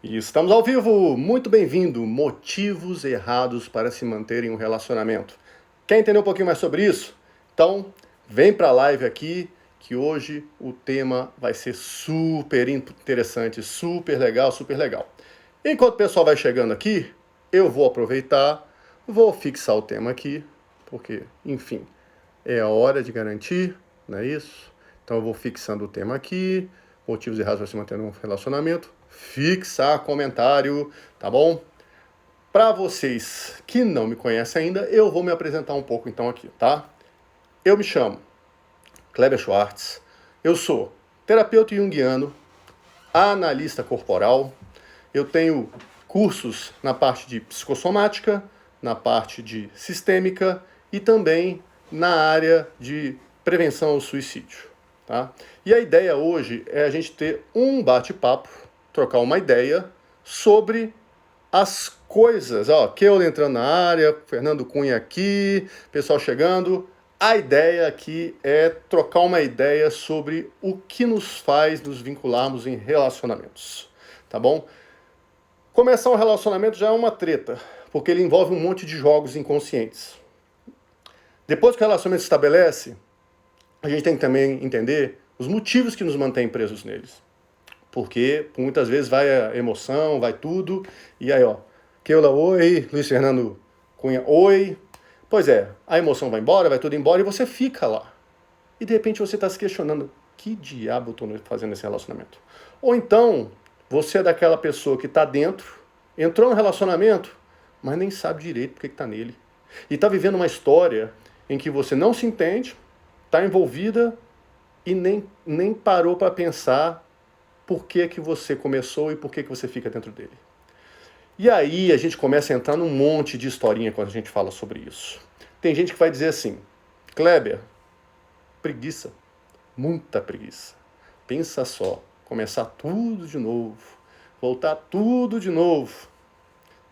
E estamos ao vivo! Muito bem-vindo! Motivos errados para se manter em um relacionamento. Quer entender um pouquinho mais sobre isso? Então, vem para a live aqui, que hoje o tema vai ser super interessante, super legal, super legal. Enquanto o pessoal vai chegando aqui, eu vou aproveitar, vou fixar o tema aqui, porque, enfim, é a hora de garantir, não é isso? Então eu vou fixando o tema aqui, motivos errados para se manter num relacionamento, fixar comentário, tá bom? Para vocês que não me conhecem ainda, eu vou me apresentar um pouco então aqui, tá? Eu me chamo Kleber Schwartz, eu sou terapeuta junguiano, analista corporal, eu tenho cursos na parte de psicossomática, na parte de sistêmica e também na área de prevenção ao suicídio. Tá? E a ideia hoje é a gente ter um bate-papo, trocar uma ideia sobre as coisas. Ó, Keula entrando na área, Fernando Cunha aqui, pessoal chegando. A ideia aqui é trocar uma ideia sobre o que nos faz nos vincularmos em relacionamentos. Tá bom? Começar um relacionamento já é uma treta, porque ele envolve um monte de jogos inconscientes. Depois que o relacionamento se estabelece, a gente tem que também entender os motivos que nos mantêm presos neles. Porque muitas vezes vai a emoção, vai tudo, e aí ó, Keula, oi, Luiz Fernando Cunha, oi. Pois é, a emoção vai embora, vai tudo embora e você fica lá. E de repente você está se questionando, que diabo eu estou fazendo nesse relacionamento? Ou então, você é daquela pessoa que está dentro, entrou no relacionamento, mas nem sabe direito porque está nele. E está vivendo uma história em que você não se entende, está envolvida e nem parou para pensar por que você começou e por que você fica dentro dele. E aí a gente começa a entrar num monte de historinha quando a gente fala sobre isso. Tem gente que vai dizer assim, Kleber, preguiça, muita preguiça. Pensa só, começar tudo de novo, voltar tudo de novo.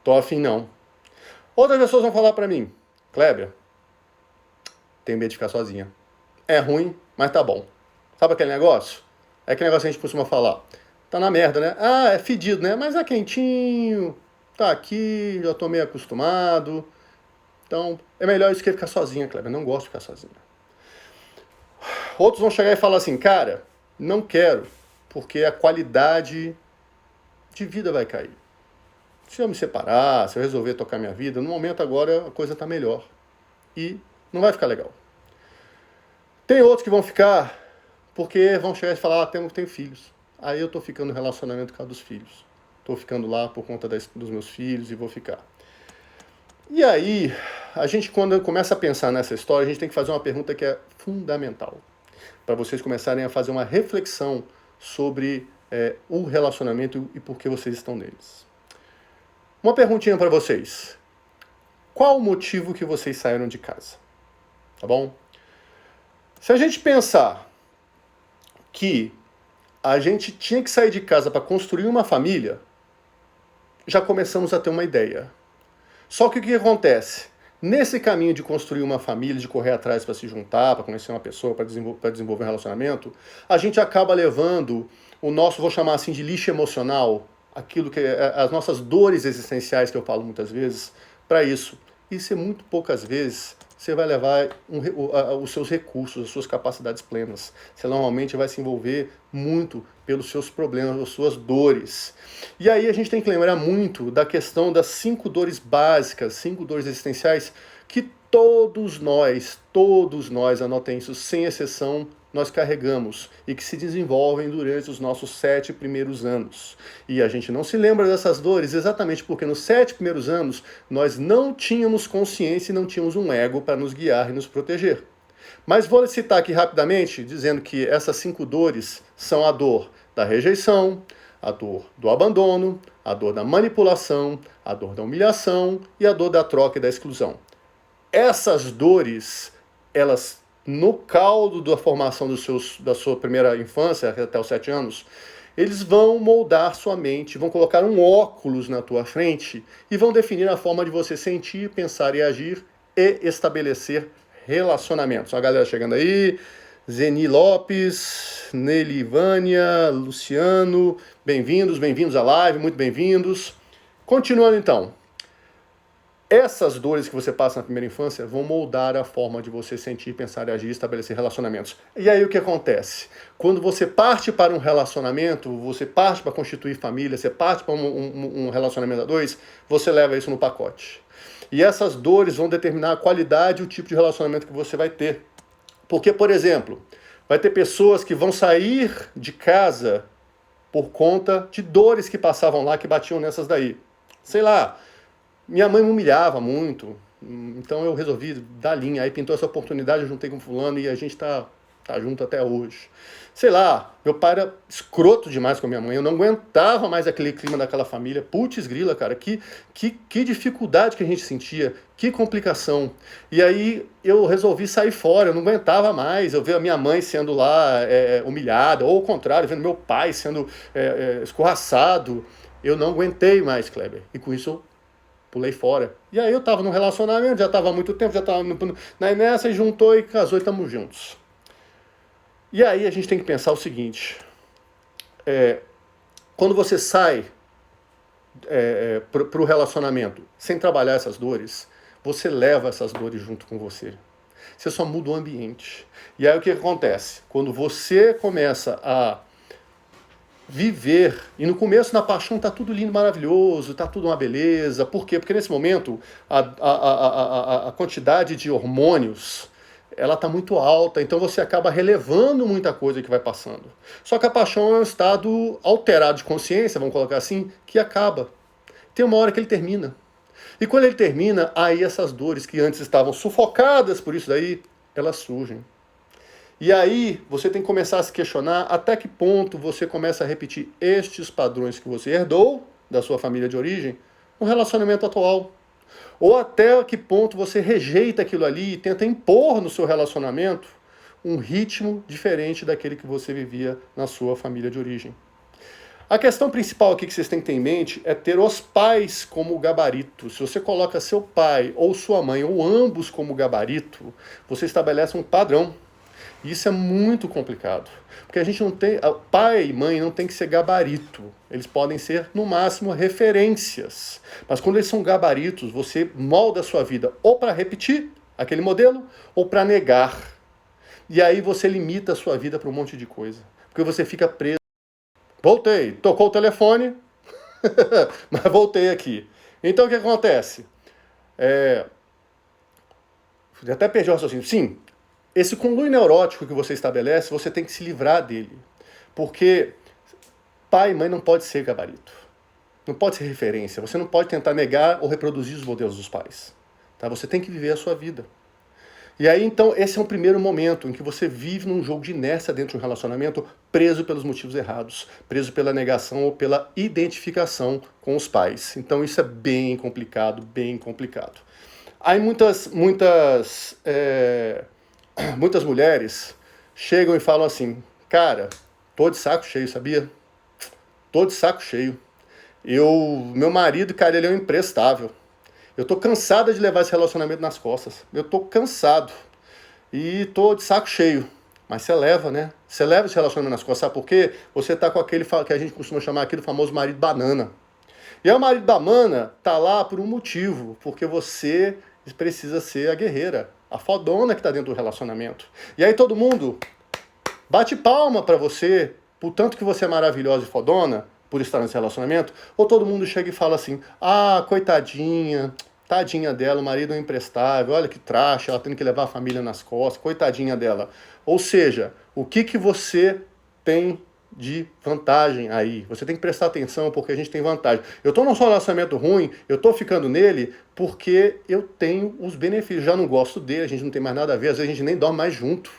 Tô afim não. Outras pessoas vão falar para mim, Kleber, tenho medo de ficar sozinha. É ruim, mas tá bom. Sabe aquele negócio? É aquele negócio que a gente costuma falar. Tá na merda, né? Ah, é fedido, né? Mas é quentinho, tá aqui, já tô meio acostumado. Então, é melhor isso que ficar sozinha, Kleber. Eu não gosto de ficar sozinha. Outros vão chegar e falar assim, cara, não quero, porque a qualidade de vida vai cair. Se eu me separar, se eu resolver tocar minha vida, no momento agora a coisa tá melhor. E não vai ficar legal. Tem outros que vão ficar porque vão chegar e falar, tenho filhos. Aí eu tô ficando no relacionamento por causa dos filhos. Tô ficando lá por conta dos meus filhos e vou ficar. E aí, a gente quando começa a pensar nessa história, a gente tem que fazer uma pergunta que é fundamental. Para vocês começarem a fazer uma reflexão sobre o relacionamento e por que vocês estão neles. Uma perguntinha para vocês. Qual o motivo que vocês saíram de casa? Tá bom? Se a gente pensar que a gente tinha que sair de casa para construir uma família, já começamos a ter uma ideia. Só que o que acontece? Nesse caminho de construir uma família, de correr atrás para se juntar, para conhecer uma pessoa, para desenvolver um relacionamento, a gente acaba levando o nosso, vou chamar assim, de lixo emocional, aquilo que as nossas dores existenciais, que eu falo muitas vezes, para isso. E se muito poucas vezes você vai levar os seus recursos, as suas capacidades plenas. Você normalmente vai se envolver muito pelos seus problemas, as suas dores. E aí a gente tem que lembrar muito da questão das 5 dores básicas, 5 dores existenciais, que todos nós, anotem isso, sem exceção, nós carregamos e que se desenvolvem durante os nossos 7 primeiros anos. E a gente não se lembra dessas dores exatamente porque nos 7 primeiros anos nós não tínhamos consciência e não tínhamos um ego para nos guiar e nos proteger. Mas vou citar aqui rapidamente, dizendo que essas 5 dores são a dor da rejeição, a dor do abandono, a dor da manipulação, a dor da humilhação e a dor da troca e da exclusão. Essas dores, elas no caldo da formação da sua primeira infância, até os 7 anos, eles vão moldar sua mente, vão colocar um óculos na tua frente e vão definir a forma de você sentir, pensar e agir e estabelecer relacionamentos. A galera chegando aí, Zeni Lopes, Neili Vânia, Luciano, bem-vindos à live, muito bem-vindos. Continuando então, essas dores que você passa na primeira infância vão moldar a forma de você sentir, pensar, agir e estabelecer relacionamentos. E aí o que acontece? Quando você parte para um relacionamento, você parte para constituir família, você parte para um relacionamento a dois, você leva isso no pacote. E essas dores vão determinar a qualidade e o tipo de relacionamento que você vai ter. Porque, por exemplo, vai ter pessoas que vão sair de casa por conta de dores que passavam lá, que batiam nessas daí. Sei lá, minha mãe me humilhava muito, então eu resolvi dar linha. Aí pintou essa oportunidade, eu juntei com fulano e a gente tá junto até hoje. Sei lá, meu pai era escroto demais com a minha mãe, eu não aguentava mais aquele clima daquela família. Putz grila, cara, que dificuldade que a gente sentia, que complicação. E aí eu resolvi sair fora, eu não aguentava mais. Eu ver a minha mãe sendo lá humilhada, ou ao contrário, vendo meu pai sendo escorraçado. Eu não aguentei mais, Kleber. E com isso eu pulei fora. E aí eu tava num relacionamento, já tava há muito tempo, já tava nessa, e juntou e casou e estamos juntos. E aí a gente tem que pensar o seguinte, quando você sai pro relacionamento sem trabalhar essas dores, você leva essas dores junto com você. Você só muda o ambiente. E aí o que acontece? Quando você começa a viver, e no começo na paixão tá tudo lindo, maravilhoso, tá tudo uma beleza. Por quê? Porque nesse momento a quantidade de hormônios ela tá muito alta, então você acaba relevando muita coisa que vai passando. Só que a paixão é um estado alterado de consciência, vamos colocar assim, que acaba. Tem uma hora que ele termina. E quando ele termina, aí essas dores que antes estavam sufocadas por isso daí, elas surgem. E aí você tem que começar a se questionar até que ponto você começa a repetir estes padrões que você herdou da sua família de origem no relacionamento atual. Ou até que ponto você rejeita aquilo ali e tenta impor no seu relacionamento um ritmo diferente daquele que você vivia na sua família de origem. A questão principal aqui que vocês têm que ter em mente é ter os pais como gabarito. Se você coloca seu pai ou sua mãe ou ambos como gabarito, você estabelece um padrão. E isso é muito complicado, porque a gente não tem, pai e mãe não tem que ser gabarito, eles podem ser, no máximo, referências. Mas quando eles são gabaritos, você molda a sua vida ou para repetir aquele modelo, ou para negar. E aí você limita a sua vida para um monte de coisa, porque você fica preso. Voltei, tocou o telefone, mas voltei aqui. Então o que acontece? Até perdi o raciocínio. Sim, esse conluio neurótico que você estabelece, você tem que se livrar dele. Porque pai e mãe não pode ser gabarito. Não pode ser referência. Você não pode tentar negar ou reproduzir os modelos dos pais. Tá? Você tem que viver a sua vida. E aí, então, esse é um primeiro momento em que você vive num jogo de inércia dentro de um relacionamento, preso pelos motivos errados, preso pela negação ou pela identificação com os pais. Então, isso é bem complicado, bem complicado. Aí muitas mulheres chegam e falam assim, cara, tô de saco cheio, sabia? Tô de saco cheio. Meu marido, cara, ele é um imprestável. Eu tô cansada de levar esse relacionamento nas costas. Eu tô cansado. E tô de saco cheio. Mas você leva, né? Você leva esse relacionamento nas costas. Sabe por quê? Você tá com aquele que a gente costuma chamar aqui do famoso marido banana. E aí o marido banana tá lá por um motivo. Porque você precisa ser a guerreira, a fodona que tá dentro do relacionamento. E aí todo mundo bate palma pra você, por tanto que você é maravilhosa e fodona, por estar nesse relacionamento, ou todo mundo chega e fala assim, ah, coitadinha, tadinha dela, o marido é imprestável, olha que traste, ela tendo que levar a família nas costas, coitadinha dela. Ou seja, o que você tem de vantagem aí? Você tem que prestar atenção porque a gente tem vantagem. Eu tô num relacionamento ruim, eu tô ficando nele porque eu tenho os benefícios. Já não gosto dele, a gente não tem mais nada a ver, às vezes a gente nem dorme mais junto.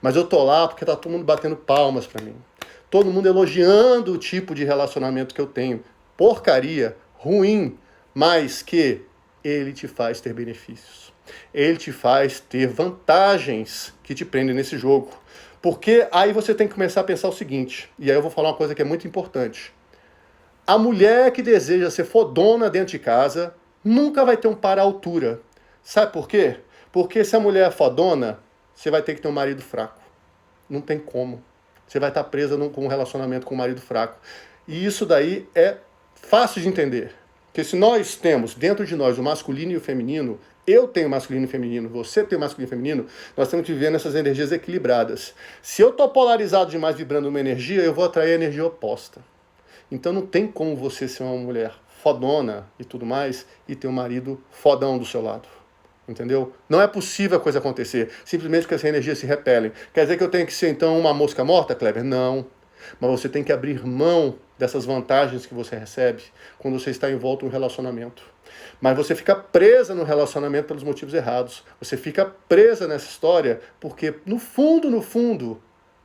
Mas eu tô lá porque tá todo mundo batendo palmas pra mim. Todo mundo elogiando o tipo de relacionamento que eu tenho. Porcaria, ruim, mas que ele te faz ter benefícios. Ele te faz ter vantagens que te prendem nesse jogo. Porque aí você tem que começar a pensar o seguinte, e aí eu vou falar uma coisa que é muito importante. A mulher que deseja ser fodona dentro de casa nunca vai ter um par à altura. Sabe por quê? Porque se a mulher é fodona, você vai ter que ter um marido fraco. Não tem como. Você vai estar presa com um relacionamento com um marido fraco. E isso daí é fácil de entender. Porque se nós temos dentro de nós o masculino e o feminino, eu tenho masculino e feminino, você tem masculino e feminino, nós temos que viver nessas energias equilibradas. Se eu estou polarizado demais vibrando uma energia, eu vou atrair a energia oposta. Então não tem como você ser uma mulher fodona e tudo mais e ter um marido fodão do seu lado. Entendeu? Não é possível a coisa acontecer, simplesmente porque essas energias se repelem. Quer dizer que eu tenho que ser, então, uma mosca morta, Kleber? Não. Mas você tem que abrir mão dessas vantagens que você recebe quando você está envolto em um relacionamento. Mas você fica presa no relacionamento pelos motivos errados. Você fica presa nessa história porque, no fundo,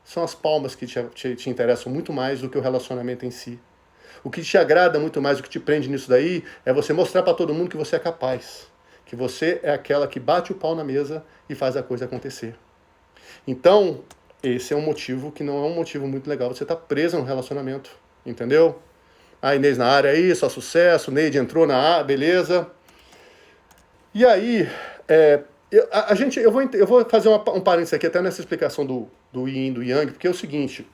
são as palmas que te interessam muito mais do que o relacionamento em si. O que te agrada muito mais, o que te prende nisso daí, é você mostrar para todo mundo que você é capaz. Que você é aquela que bate o pau na mesa e faz a coisa acontecer. Então, esse é um motivo que não é um motivo muito legal. Você está presa no relacionamento, entendeu? A Inês na área aí, só sucesso. Neide entrou na área, beleza. E aí, eu vou fazer um parênteses aqui até nessa explicação do Yin e do Yang, porque é o seguinte,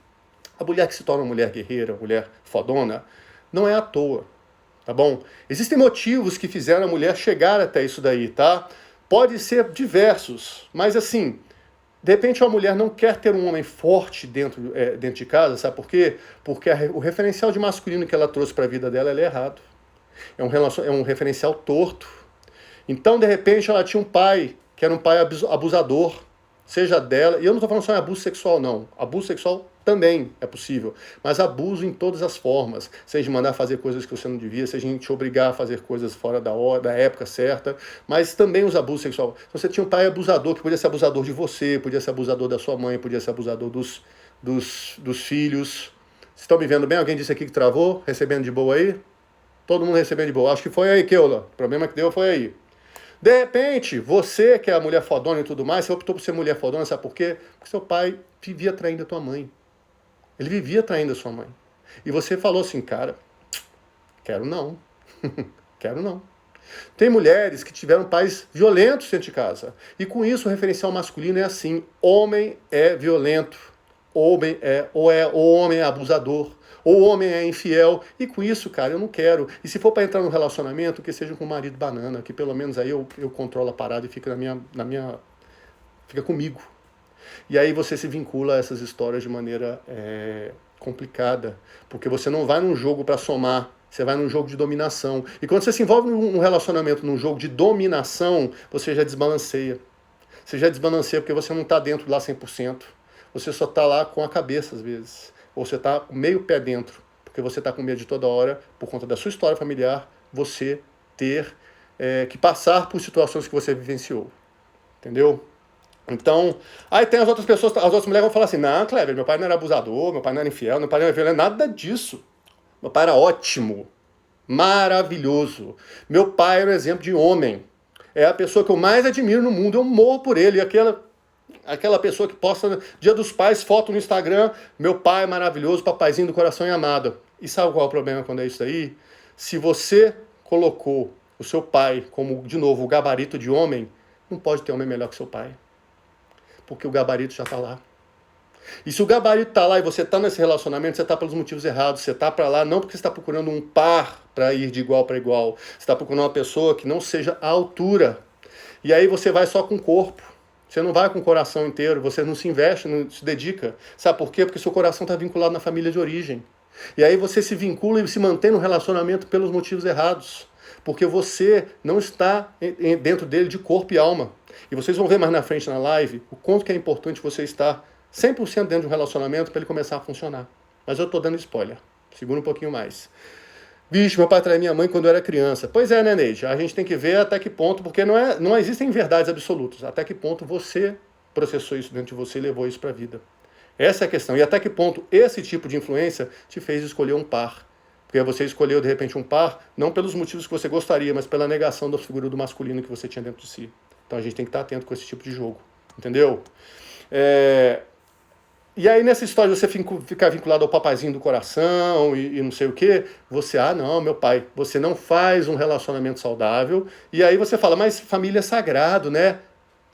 a mulher que se torna mulher guerreira, mulher fodona, não é à toa. Tá bom? Existem motivos que fizeram a mulher chegar até isso daí, tá? Pode ser diversos, mas assim, de repente a mulher não quer ter um homem forte dentro de casa, sabe por quê? Porque o referencial de masculino que ela trouxe para a vida dela é errado. É um referencial torto. Então, de repente, ela tinha um pai que era um pai abusador, seja dela, e eu não estou falando só em abuso sexual, não. Abuso sexual também é possível, mas abuso em todas as formas, seja mandar fazer coisas que você não devia, seja te obrigar a fazer coisas fora da hora, da época certa, mas também os abusos sexuais. Então, você tinha um pai abusador, que podia ser abusador de você, podia ser abusador da sua mãe, podia ser abusador dos filhos. Vocês estão me vendo bem? Alguém disse aqui que travou? Recebendo de boa aí? Todo mundo recebendo de boa. Acho que foi aí, Keula. O problema que deu foi aí. De repente, você que é a mulher fodona e tudo mais, você optou por ser mulher fodona, sabe por quê? Porque seu pai vivia traindo a tua mãe. Ele vivia traindo a sua mãe. E você falou assim, cara, quero não. Quero não. Tem mulheres que tiveram pais violentos dentro de casa. E com isso o referencial masculino é assim. Homem é violento. Ou o homem é abusador. Ou o homem é infiel. E com isso, cara, eu não quero. E se for para entrar num relacionamento, que seja com um marido banana. Que pelo menos aí eu controlo a parada e fica fica comigo. E aí você se vincula a essas histórias de maneira complicada, porque você não vai num jogo para somar, você vai num jogo de dominação. E quando você se envolve num relacionamento, num jogo de dominação, você já desbalanceia. Você já desbalanceia porque você não está dentro lá 100%. Você só está lá com a cabeça às vezes. Ou você está meio pé dentro, porque você está com medo de toda hora, por conta da sua história familiar, você ter que passar por situações que você vivenciou. Entendeu? Então, aí tem as outras pessoas, as outras mulheres vão falar assim, não, Kleber, meu pai não era abusador, meu pai não era infiel, meu pai não era violento, nada disso. Meu pai era ótimo, maravilhoso. Meu pai era um exemplo de homem. É a pessoa que eu mais admiro no mundo, eu morro por ele. Aquela pessoa que posta Dia dos Pais, foto no Instagram, meu pai é maravilhoso, papaizinho do coração e amado. E sabe qual é o problema quando é isso aí? Se você colocou o seu pai como, de novo, o gabarito de homem, não pode ter homem melhor que seu pai. Porque o gabarito já está lá. E se o gabarito está lá e você está nesse relacionamento, você está pelos motivos errados. Você está para lá não porque você está procurando um par para ir de igual para igual. Você está procurando uma pessoa que não seja à altura. E aí você vai só com o corpo. Você não vai com o coração inteiro. Você não se investe, não se dedica. Sabe por quê? Porque seu coração está vinculado na família de origem. E aí você se vincula e se mantém no relacionamento pelos motivos errados. Porque você não está dentro dele de corpo e alma. E vocês vão ver mais na frente na live o quanto que é importante você estar 100% dentro de um relacionamento para ele começar a funcionar. Mas eu estou dando spoiler. Segura um pouquinho mais. Vixe, meu pai traiu minha mãe quando eu era criança. Pois é, né, Neide? A gente tem que ver até que ponto, porque não existem verdades absolutas. Até que ponto você processou isso dentro de você e levou isso para a vida. Essa é a questão. E até que ponto esse tipo de influência te fez escolher um par. Porque você escolheu, de repente, um par, não pelos motivos que você gostaria, mas pela negação da figura do masculino que você tinha dentro de si. Então a gente tem que estar atento com esse tipo de jogo. Entendeu? E aí nessa história de você ficar vinculado ao papazinho do coração e não sei o quê, você, não, meu pai, você não faz um relacionamento saudável. E aí você fala, mas família é sagrado, né?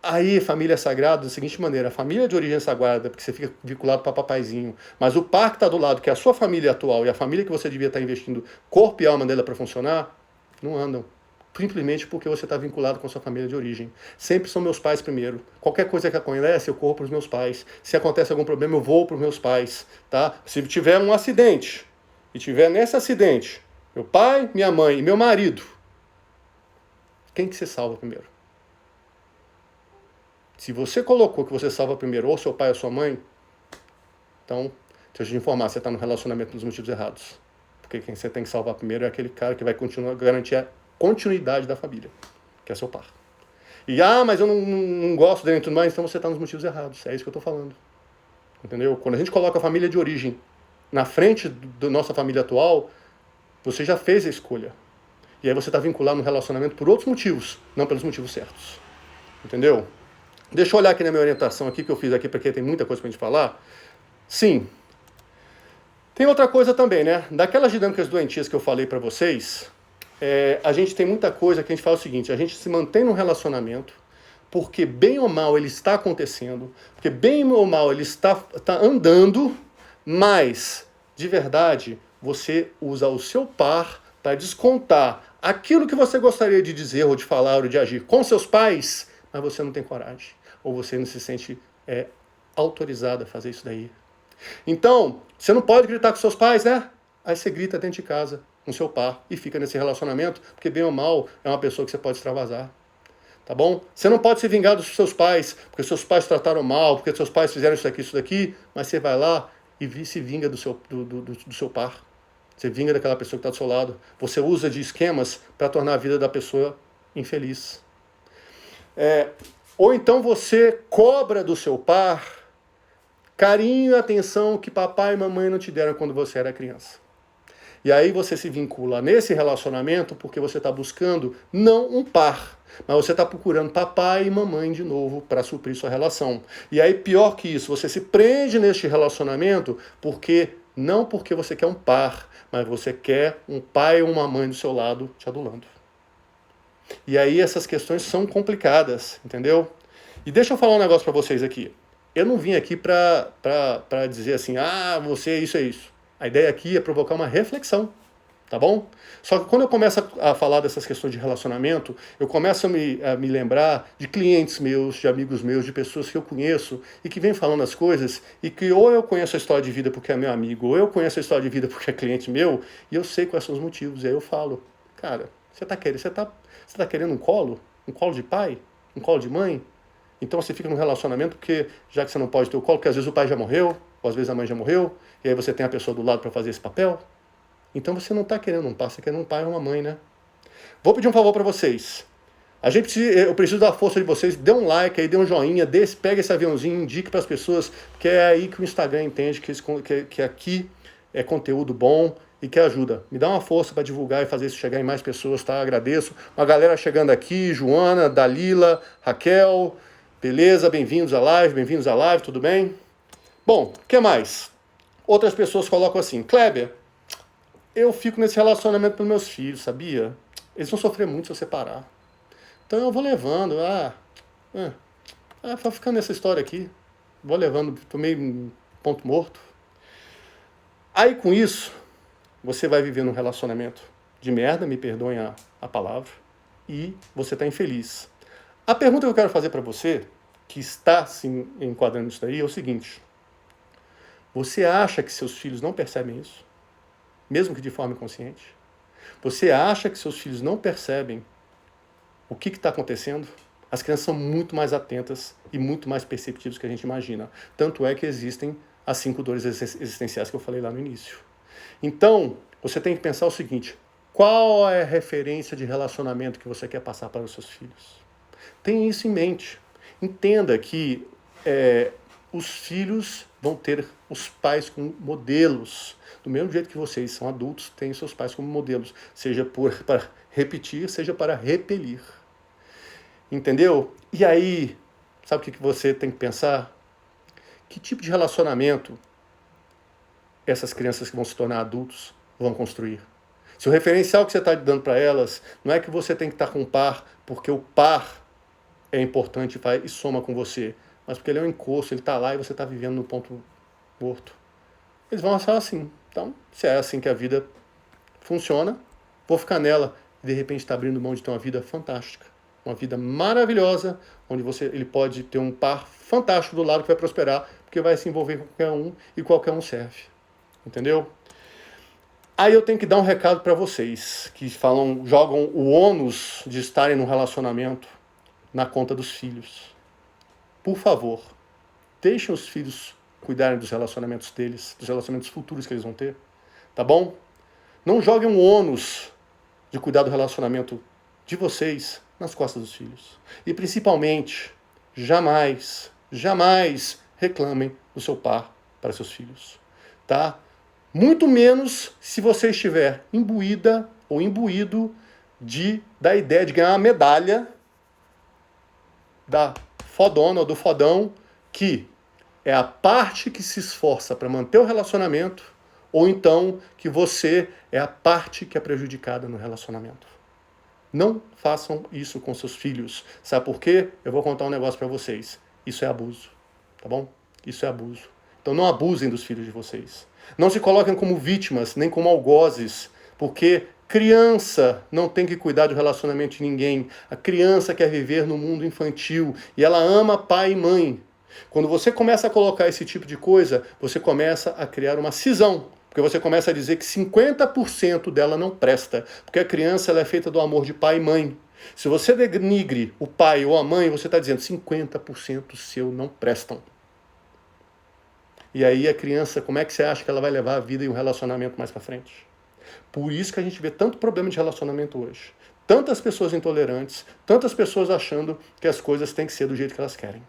Aí, família é sagrada da seguinte maneira: a família de origem é sagrada, porque você fica vinculado para papaizinho, mas o par que está do lado, que é a sua família atual e a família que você devia estar investindo corpo e alma dela para funcionar, não andam. Simplesmente porque você está vinculado com a sua família de origem. Sempre são meus pais primeiro. Qualquer coisa que acontece, eu corro para os meus pais. Se acontece algum problema, eu vou para os meus pais. Tá? Se tiver um acidente, e tiver nesse acidente, meu pai, minha mãe e meu marido, quem que você salva primeiro? Se você colocou que você salva primeiro ou seu pai ou sua mãe, então, deixa eu te informar, você está no relacionamento dos motivos errados. Porque quem você tem que salvar primeiro é aquele cara que vai continuar garantir a continuidade da família, que é seu par. E, mas eu não gosto dele e tudo mais, então você está nos motivos errados. É isso que eu estou falando. Entendeu? Quando a gente coloca a família de origem na frente da nossa família atual, você já fez a escolha. E aí você está vinculado no relacionamento por outros motivos, não pelos motivos certos. Entendeu? Deixa eu olhar aqui na minha orientação aqui, que eu fiz aqui, porque tem muita coisa para a gente falar. Sim. Tem outra coisa também, né? Daquelas dinâmicas doentias que eu falei para vocês, a gente tem muita coisa que a gente fala o seguinte: a gente se mantém num relacionamento porque bem ou mal ele está acontecendo, porque bem ou mal ele está andando, mas, de verdade, você usa o seu par para descontar aquilo que você gostaria de dizer ou de falar ou de agir com seus pais, mas você não tem coragem, ou você não se sente autorizado a fazer isso daí. Então, você não pode gritar com seus pais, né? Aí você grita dentro de casa, com seu par, e fica nesse relacionamento, porque bem ou mal é uma pessoa que você pode extravasar. Tá bom? Você não pode se vingar dos seus pais, porque seus pais trataram mal, porque seus pais fizeram isso daqui, mas você vai lá e se vinga do seu par. Você vinga daquela pessoa que está do seu lado. Você usa de esquemas para tornar a vida da pessoa infeliz. Ou então você cobra do seu par carinho e atenção que papai e mamãe não te deram quando você era criança. E aí você se vincula nesse relacionamento porque você está buscando não um par, mas você está procurando papai e mamãe de novo para suprir sua relação. E aí, pior que isso, você se prende neste relacionamento não porque você quer um par, mas você quer um pai ou uma mãe do seu lado te adulando. E aí essas questões são complicadas, entendeu? E deixa eu falar um negócio para vocês aqui. Eu não vim aqui para dizer assim, você isso é isso. A ideia aqui é provocar uma reflexão, tá bom? Só que quando eu começo a falar dessas questões de relacionamento, eu começo a me lembrar de clientes meus, de amigos meus, de pessoas que eu conheço e que vêm falando as coisas e que ou eu conheço a história de vida porque é meu amigo, ou eu conheço a história de vida porque é cliente meu e eu sei quais são os motivos. E aí eu falo, cara, você tá querendo um colo? Um colo de pai? Um colo de mãe? Então você fica num relacionamento porque, já que você não pode ter o colo, porque às vezes o pai já morreu, ou às vezes a mãe já morreu, e aí você tem a pessoa do lado para fazer esse papel. Então você não está querendo um pai, você quer um pai ou uma mãe, né? Vou pedir um favor para vocês. Eu preciso da força de vocês. Dê um like aí, dê um joinha, pega esse aviãozinho, indique para as pessoas, que é aí que o Instagram entende que aqui é conteúdo bom e que ajuda. Me dá uma força para divulgar e fazer isso chegar em mais pessoas, tá? Agradeço. Uma galera chegando aqui, Joana, Dalila, Raquel, beleza? Bem-vindos à live, tudo bem? Bom, o que mais? Outras pessoas colocam assim, Kleber, eu fico nesse relacionamento com meus filhos, sabia? Eles vão sofrer muito se eu separar. Então eu vou levando, vai ficando nessa história aqui. Vou levando, tô meio ponto morto. Aí com isso, você vai viver num relacionamento de merda, me perdoem a palavra, e você tá infeliz. A pergunta que eu quero fazer para você, que está se enquadrando nisso daí, é o seguinte. Você acha que seus filhos não percebem isso? Mesmo que de forma inconsciente? Você acha que seus filhos não percebem o que está acontecendo? As crianças são muito mais atentas e muito mais perceptivas do que a gente imagina. Tanto é que existem as 5 dores existenciais que eu falei lá no início. Então, você tem que pensar o seguinte, qual é a referência de relacionamento que você quer passar para os seus filhos? Tenha isso em mente. Entenda que os filhos vão ter os pais como modelos. Do mesmo jeito que vocês são adultos, têm seus pais como modelos. Seja para repetir, seja para repelir. Entendeu? E aí, sabe o que você tem que pensar? Que tipo de relacionamento essas crianças que vão se tornar adultos vão construir? Se o referencial que você está dando para elas não é que você tem que estar com um par, porque o par é importante e soma com você, mas porque ele é um encosto, ele está lá e você está vivendo no ponto morto. Eles vão achar assim. Então, se é assim que a vida funciona, vou ficar nela e de repente está abrindo mão de ter uma vida fantástica, uma vida maravilhosa, onde ele pode ter um par fantástico do lado que vai prosperar, porque vai se envolver com qualquer um e qualquer um serve. Entendeu? Aí eu tenho que dar um recado para vocês que jogam o ônus de estarem num relacionamento na conta dos filhos. Por favor, deixem os filhos cuidarem dos relacionamentos deles, dos relacionamentos futuros que eles vão ter, tá bom? Não joguem um ônus de cuidar do relacionamento de vocês nas costas dos filhos. E principalmente, jamais reclamem do seu par para seus filhos, tá? Muito menos se você estiver imbuída ou imbuído da ideia de ganhar uma medalha da fodona ou do fodão, que é a parte que se esforça para manter o relacionamento, ou então que você é a parte que é prejudicada no relacionamento. Não façam isso com seus filhos. Sabe por quê? Eu vou contar um negócio para vocês. Isso é abuso, tá bom? Isso é abuso. Então não abusem dos filhos de vocês. Não se coloquem como vítimas, nem como algozes, porque criança não tem que cuidar do relacionamento de ninguém. A criança quer viver no mundo infantil e ela ama pai e mãe. Quando você começa a colocar esse tipo de coisa, você começa a criar uma cisão. Porque você começa a dizer que 50% dela não presta. Porque a criança ela é feita do amor de pai e mãe. Se você denigre o pai ou a mãe, você está dizendo 50% seu não prestam. E aí a criança, como é que você acha que ela vai levar a vida e um relacionamento mais para frente? Por isso que a gente vê tanto problema de relacionamento hoje. Tantas pessoas intolerantes, tantas pessoas achando que as coisas têm que ser do jeito que elas querem.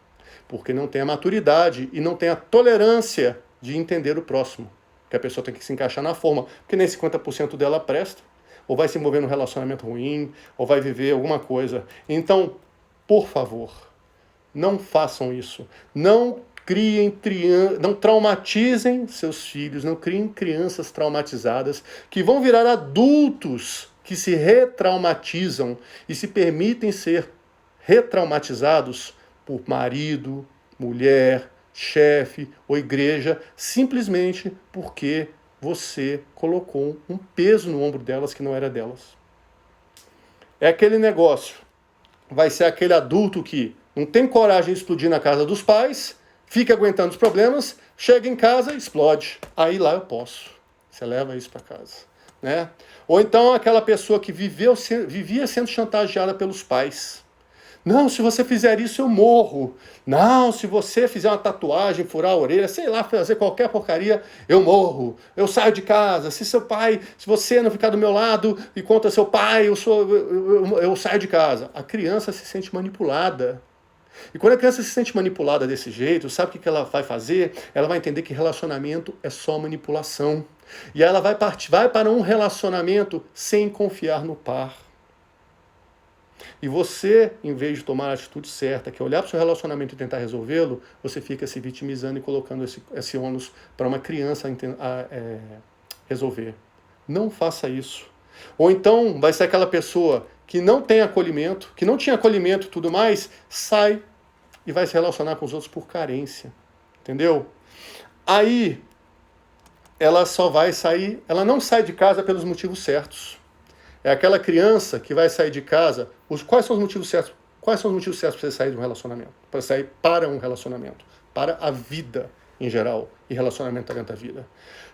Porque não tem a maturidade e não tem a tolerância de entender o próximo. Que a pessoa tem que se encaixar na forma, porque nem 50% dela presta, ou vai se envolver num relacionamento ruim, ou vai viver alguma coisa. Então, por favor, não façam isso. Não traumatizem seus filhos, não criem crianças traumatizadas, que vão virar adultos que se retraumatizam e se permitem ser retraumatizados por marido, mulher, chefe ou igreja, simplesmente porque você colocou um peso no ombro delas que não era delas. É aquele negócio. Vai ser aquele adulto que não tem coragem de explodir na casa dos pais, fica aguentando os problemas, chega em casa, explode. Aí lá eu posso. Você leva isso para casa. Né? Ou então aquela pessoa que vivia sendo chantageada pelos pais. Não, se você fizer isso eu morro. Não, se você fizer uma tatuagem, furar a orelha, sei lá, fazer qualquer porcaria, eu morro. Eu saio de casa. Se você não ficar do meu lado e contra seu pai, eu saio de casa. A criança se sente manipulada. E quando a criança se sente manipulada desse jeito, sabe o que ela vai fazer? Ela vai entender que relacionamento é só manipulação. E ela vai para um relacionamento sem confiar no par. E você, em vez de tomar a atitude certa, que é olhar para o seu relacionamento e tentar resolvê-lo, você fica se vitimizando e colocando esse ônus para uma criança resolver. Não faça isso. Ou então vai ser aquela pessoa que não tem acolhimento, que não tinha acolhimento e tudo mais, sai e vai se relacionar com os outros por carência. Entendeu? Aí ela ela não sai de casa pelos motivos certos. É aquela criança que vai sair de casa. Quais são os motivos certos? Quais são os motivos certos para você sair de um relacionamento? Para sair para um relacionamento. Para a vida em geral. E relacionamento dentro da vida.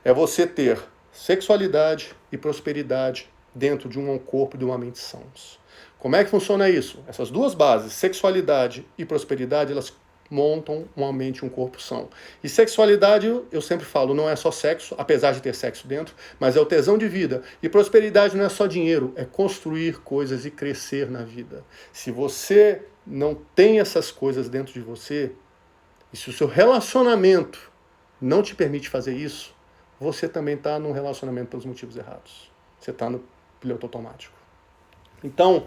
É você ter sexualidade e prosperidade dentro de um corpo e de uma mente sãos. Como é que funciona isso? Essas duas bases, sexualidade e prosperidade, elas montam uma mente e um corpo são. E sexualidade, eu sempre falo, não é só sexo, apesar de ter sexo dentro, mas é o tesão de vida. E prosperidade não é só dinheiro, é construir coisas e crescer na vida. Se você não tem essas coisas dentro de você, e se o seu relacionamento não te permite fazer isso, você também está num relacionamento pelos motivos errados. Você está no piloto automático. Então,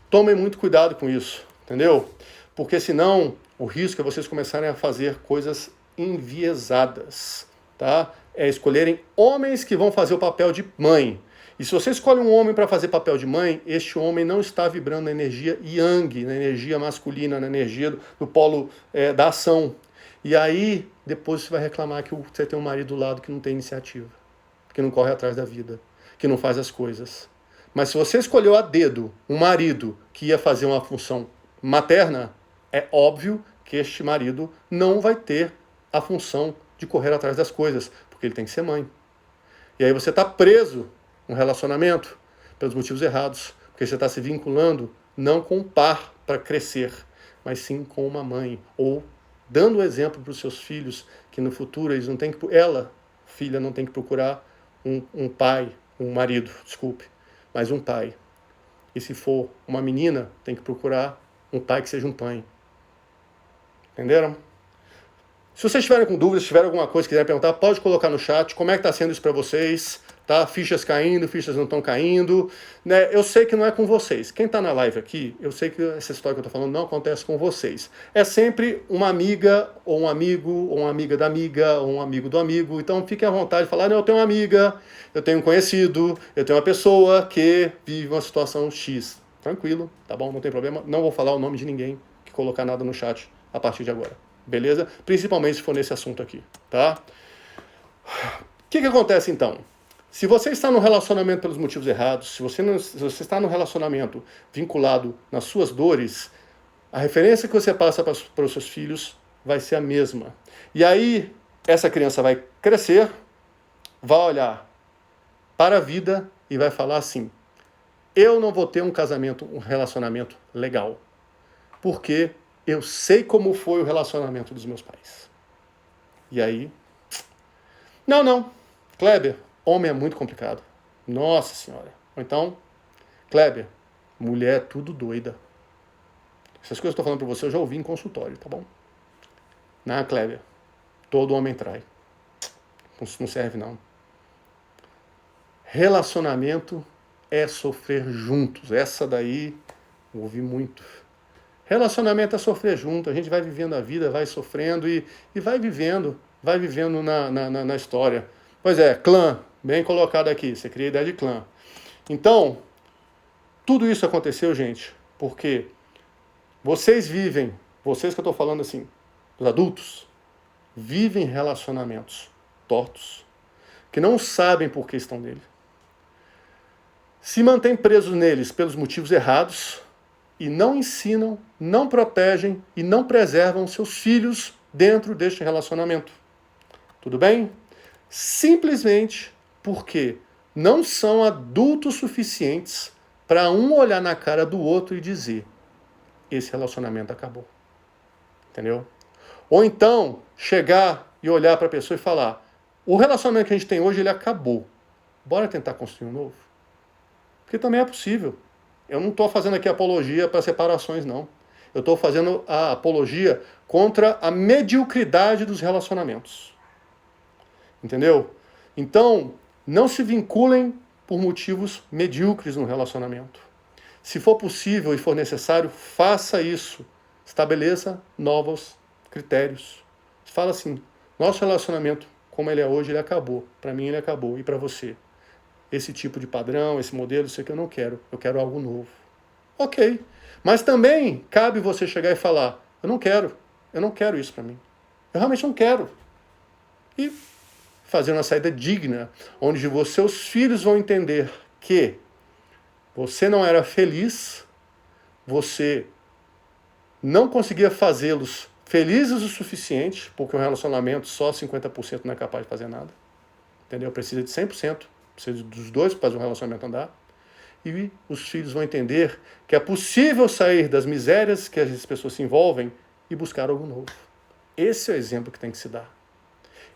tomem muito cuidado com isso, entendeu? Porque senão o risco é vocês começarem a fazer coisas enviesadas, tá? É escolherem homens que vão fazer o papel de mãe. E se você escolhe um homem para fazer papel de mãe, este homem não está vibrando na energia yang, na energia masculina, na energia do polo da ação. E aí, depois você vai reclamar que você tem um marido do lado que não tem iniciativa, que não corre atrás da vida, que não faz as coisas. Mas se você escolheu a dedo um marido que ia fazer uma função materna, é óbvio que este marido não vai ter a função de correr atrás das coisas, porque ele tem que ser mãe. E aí você está preso no relacionamento pelos motivos errados, porque você está se vinculando não com um par para crescer, mas sim com uma mãe, ou dando o exemplo para os seus filhos que no futuro eles não têm que, ela, filha, não tem que procurar um pai, um marido, desculpe, mas um pai. E se for uma menina, tem que procurar um pai que seja um pai. Entenderam? Se vocês estiverem com dúvidas, se tiverem alguma coisa que quiserem perguntar, pode colocar no chat. Como é que está sendo isso para vocês? Tá? Fichas caindo, fichas não estão caindo. Né? Eu sei que não é com vocês. Quem está na live aqui, eu sei que essa história que eu estou falando não acontece com vocês. É sempre uma amiga, ou um amigo, ou uma amiga da amiga, ou um amigo do amigo. Então fiquem à vontade de falar, não, eu tenho uma amiga, eu tenho um conhecido, eu tenho uma pessoa que vive uma situação X. Tranquilo, tá bom? Não tem problema. Não vou falar o nome de ninguém que colocar nada no chat a partir de agora. Beleza? Principalmente se for nesse assunto aqui, tá? O que acontece então? Se você está no relacionamento pelos motivos errados, se você está no relacionamento vinculado nas suas dores, a referência que você passa para os seus filhos vai ser a mesma. E aí, essa criança vai crescer, vai olhar para a vida e vai falar assim, eu não vou ter um casamento, um relacionamento legal, porque eu sei como foi o relacionamento dos meus pais. E aí, não, Kleber, homem é muito complicado. Nossa Senhora. Ou então, Kleber, mulher é tudo doida. Essas coisas que eu estou falando para você, eu já ouvi em consultório, tá bom? Não, Kleber, todo homem trai. Não serve, não. Relacionamento é sofrer juntos. Essa daí, eu ouvi muito. Relacionamento é sofrer junto. A gente vai vivendo a vida, vai sofrendo e vai vivendo na história. Pois é, clã, bem colocado aqui, você cria a ideia de clã. Então, tudo isso aconteceu, gente, porque vocês que eu estou falando assim, os adultos, vivem relacionamentos tortos, que não sabem por que estão nele. Se mantêm presos neles pelos motivos errados e não ensinam, não protegem e não preservam seus filhos dentro deste relacionamento. Tudo bem? Simplesmente porque não são adultos suficientes para um olhar na cara do outro e dizer, esse relacionamento acabou. Entendeu? Ou então, chegar e olhar para a pessoa e falar, o relacionamento que a gente tem hoje, ele acabou. Bora tentar construir um novo? Porque também é possível. Eu não estou fazendo aqui apologia para separações, não. Eu estou fazendo a apologia contra a mediocridade dos relacionamentos. Entendeu? Então, não se vinculem por motivos medíocres no relacionamento. Se for possível e for necessário, faça isso. Estabeleça novos critérios. Fala assim, nosso relacionamento, como ele é hoje, ele acabou. Para mim, ele acabou. E para você? Esse tipo de padrão, esse modelo, isso aqui eu não quero. Eu quero algo novo. Ok. Mas também cabe você chegar e falar, eu não quero isso para mim. Eu realmente não quero. E fazer uma saída digna, onde seus filhos vão entender que você não era feliz, você não conseguia fazê-los felizes o suficiente, porque o relacionamento só 50% não é capaz de fazer nada. Entendeu? Precisa de 100%, precisa dos dois para fazer um relacionamento andar. E os filhos vão entender que é possível sair das misérias que as pessoas se envolvem e buscar algo novo. Esse é o exemplo que tem que se dar.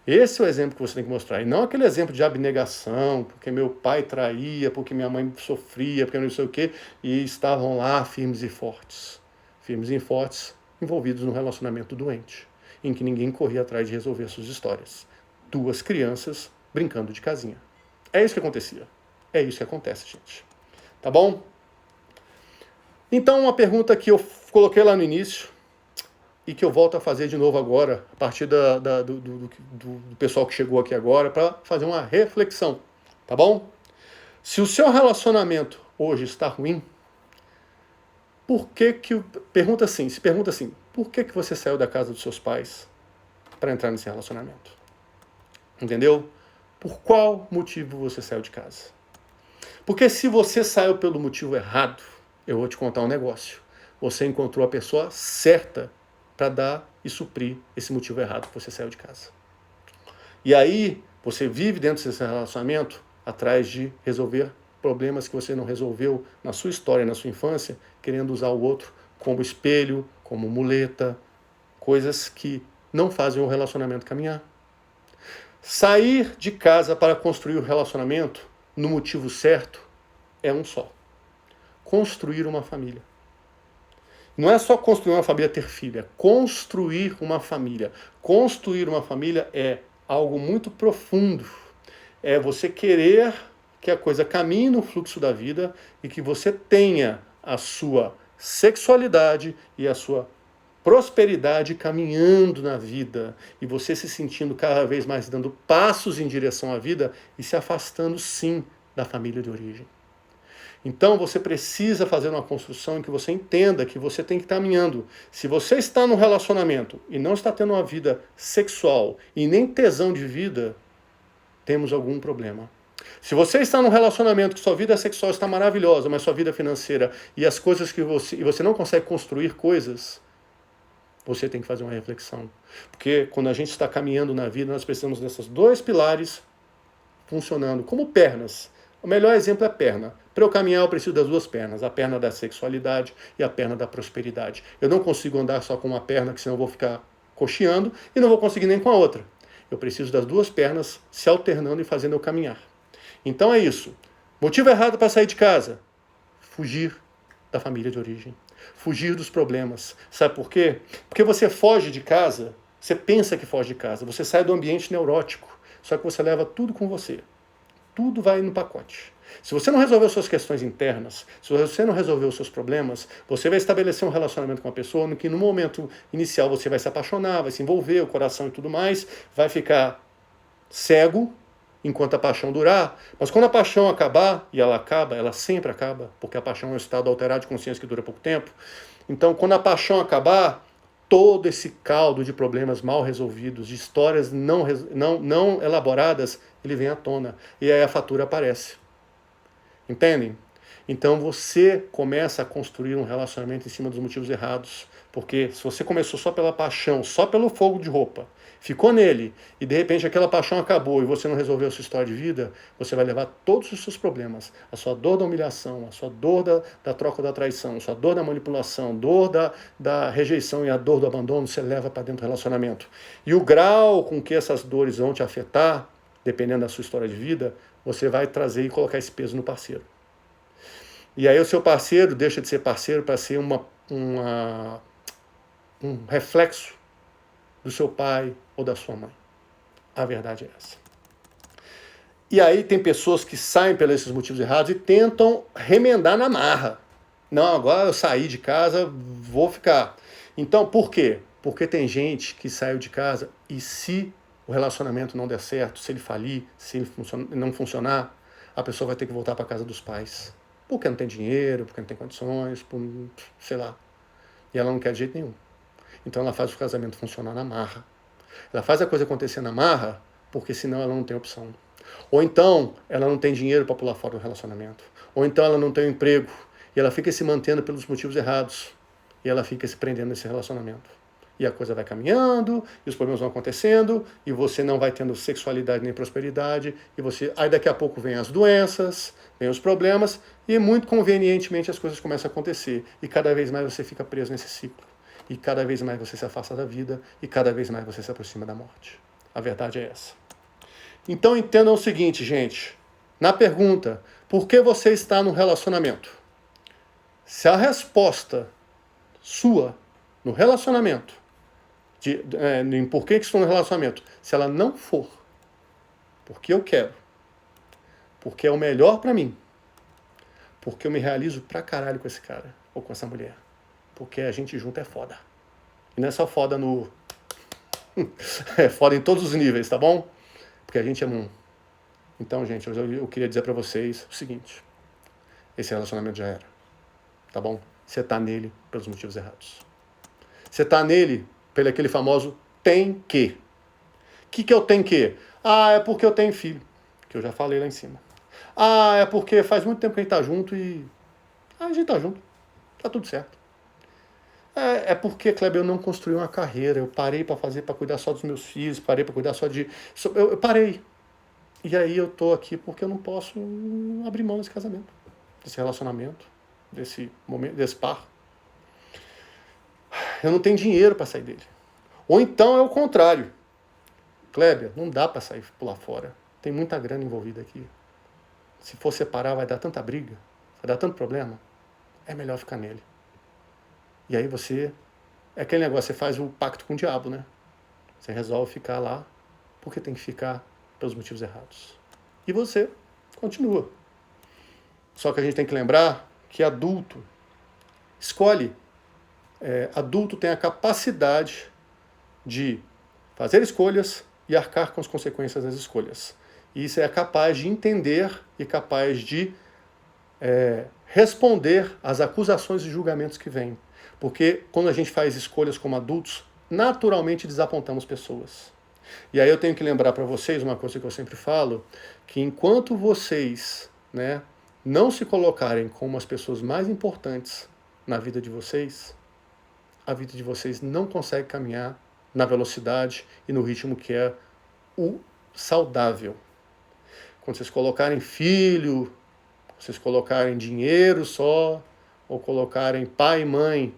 Esse é o exemplo que você tem que mostrar. E não aquele exemplo de abnegação, porque meu pai traía, porque minha mãe sofria, porque não sei o quê, e estavam lá firmes e fortes. Firmes e fortes, envolvidos num relacionamento doente, em que ninguém corria atrás de resolver suas histórias. Duas crianças brincando de casinha. É isso que acontecia. É isso que acontece, gente. Tá bom? Então, uma pergunta que eu coloquei lá no início, e que eu volto a fazer de novo agora, a partir do pessoal que chegou aqui agora, para fazer uma reflexão, tá bom? Se o seu relacionamento hoje está ruim, se pergunta assim, por que você saiu da casa dos seus pais para entrar nesse relacionamento? Entendeu? Por qual motivo você saiu de casa? Porque se você saiu pelo motivo errado, eu vou te contar um negócio. Você encontrou a pessoa certa para dar e suprir esse motivo errado que você saiu de casa. E aí, você vive dentro desse relacionamento atrás de resolver problemas que você não resolveu na sua história, na sua infância, querendo usar o outro como espelho, como muleta, coisas que não fazem o relacionamento caminhar. Sair de casa para construir o relacionamento no motivo certo é um só: construir uma família. Não é só construir uma família, ter filho, é construir uma família. Construir uma família é algo muito profundo. É você querer que a coisa caminhe no fluxo da vida e que você tenha a sua sexualidade e a sua prosperidade caminhando na vida e você se sentindo cada vez mais dando passos em direção à vida e se afastando, sim, da família de origem. Então você precisa fazer uma construção em que você entenda que você tem que estar caminhando. Se você está num relacionamento e não está tendo uma vida sexual e nem tesão de vida, temos algum problema. Se você está num relacionamento que sua vida sexual está maravilhosa, mas sua vida financeira e as coisas que você não consegue construir coisas, você tem que fazer uma reflexão. Porque quando a gente está caminhando na vida, nós precisamos desses dois pilares funcionando como pernas. O melhor exemplo é a perna. Para eu caminhar, eu preciso das duas pernas. A perna da sexualidade e a perna da prosperidade. Eu não consigo andar só com uma perna, que senão eu vou ficar cocheando, e não vou conseguir nem com a outra. Eu preciso das duas pernas se alternando e fazendo eu caminhar. Então é isso. Motivo errado para sair de casa: fugir da família de origem. Fugir dos problemas. Sabe por quê? Porque você foge de casa, você pensa que foge de casa, você sai do ambiente neurótico, só que você leva tudo com você. Tudo vai no pacote. Se você não resolver suas questões internas, se você não resolver os seus problemas, você vai estabelecer um relacionamento com uma pessoa no que no momento inicial você vai se apaixonar, vai se envolver, o coração e tudo mais, vai ficar cego enquanto a paixão durar, mas quando a paixão acabar, e ela acaba, ela sempre acaba, porque a paixão é um estado alterado de consciência que dura pouco tempo, então quando a paixão acabar, todo esse caldo de problemas mal resolvidos, de histórias não elaboradas, ele vem à tona, e aí a fatura aparece. Entendem? Então você começa a construir um relacionamento em cima dos motivos errados. Porque se você começou só pela paixão, só pelo fogo de roupa, ficou nele, e de repente aquela paixão acabou e você não resolveu a sua história de vida, você vai levar todos os seus problemas, a sua dor da humilhação, a sua dor da troca da traição, a sua dor da manipulação, dor da rejeição e a dor do abandono, você leva para dentro do relacionamento. E o grau com que essas dores vão te afetar, dependendo da sua história de vida, você vai trazer e colocar esse peso no parceiro. E aí o seu parceiro deixa de ser parceiro para ser um reflexo do seu pai ou da sua mãe. A verdade é essa. E aí tem pessoas que saem pelos esses motivos errados e tentam remendar na marra. Não, agora eu saí de casa, vou ficar. Então, por quê? Porque tem gente que saiu de casa e se o relacionamento não der certo, se ele falir, se ele não funcionar, a pessoa vai ter que voltar para a casa dos pais. Porque não tem dinheiro, porque não tem condições, sei lá. E ela não quer de jeito nenhum. Então ela faz o casamento funcionar na marra. Ela faz a coisa acontecer na marra, porque senão ela não tem opção. Ou então ela não tem dinheiro para pular fora do relacionamento. Ou então ela não tem um emprego. E ela fica se mantendo pelos motivos errados. E ela fica se prendendo nesse relacionamento. E a coisa vai caminhando, e os problemas vão acontecendo, e você não vai tendo sexualidade nem prosperidade, e aí daqui a pouco vem as doenças, vem os problemas, e muito convenientemente as coisas começam a acontecer. E cada vez mais você fica preso nesse ciclo. E cada vez mais você se afasta da vida, e cada vez mais você se aproxima da morte. A verdade é essa. Então entendam o seguinte, gente. Na pergunta, por que você está no relacionamento? Se a resposta sua no relacionamento, em por que estou no relacionamento, se ela não for porque eu quero, porque é o melhor pra mim, porque eu me realizo pra caralho com esse cara ou com essa mulher, porque a gente junto é foda. E não é só foda é foda em todos os níveis, tá bom? Porque a gente é um. Então, gente, eu queria dizer para vocês o seguinte: esse relacionamento já era, tá bom? Você tá nele pelos motivos errados. Você tá nele pelo aquele famoso tem que. O que eu tenho que? Ah, é porque eu tenho filho, que eu já falei lá em cima. Ah, é porque faz muito tempo que a gente tá junto e... a gente tá junto, tá tudo certo. É porque, Kleber, eu não construí uma carreira, eu parei para cuidar só dos meus filhos, parei para cuidar só de... Eu parei. E aí eu tô aqui porque eu não posso abrir mão desse casamento, desse relacionamento, desse momento, desse par. Eu não tenho dinheiro para sair dele. Ou então é o contrário. Kleber, não dá para sair pular fora. Tem muita grana envolvida aqui. Se for separar, vai dar tanta briga, vai dar tanto problema. É melhor ficar nele. E aí você... é aquele negócio, você faz o pacto com o diabo, né? Você resolve ficar lá porque tem que ficar pelos motivos errados. E você continua. Só que a gente tem que lembrar que adulto escolhe. Adulto tem a capacidade de fazer escolhas e arcar com as consequências das escolhas. E isso é capaz de entender e capaz de responder às acusações e julgamentos que vêm. Porque quando a gente faz escolhas como adultos, naturalmente desapontamos pessoas. E aí eu tenho que lembrar para vocês uma coisa que eu sempre falo, que enquanto vocês, né, não se colocarem como as pessoas mais importantes na vida de vocês, a vida de vocês não consegue caminhar na velocidade e no ritmo que é o saudável. Quando vocês colocarem filho, vocês colocarem dinheiro só, ou colocarem pai e mãe,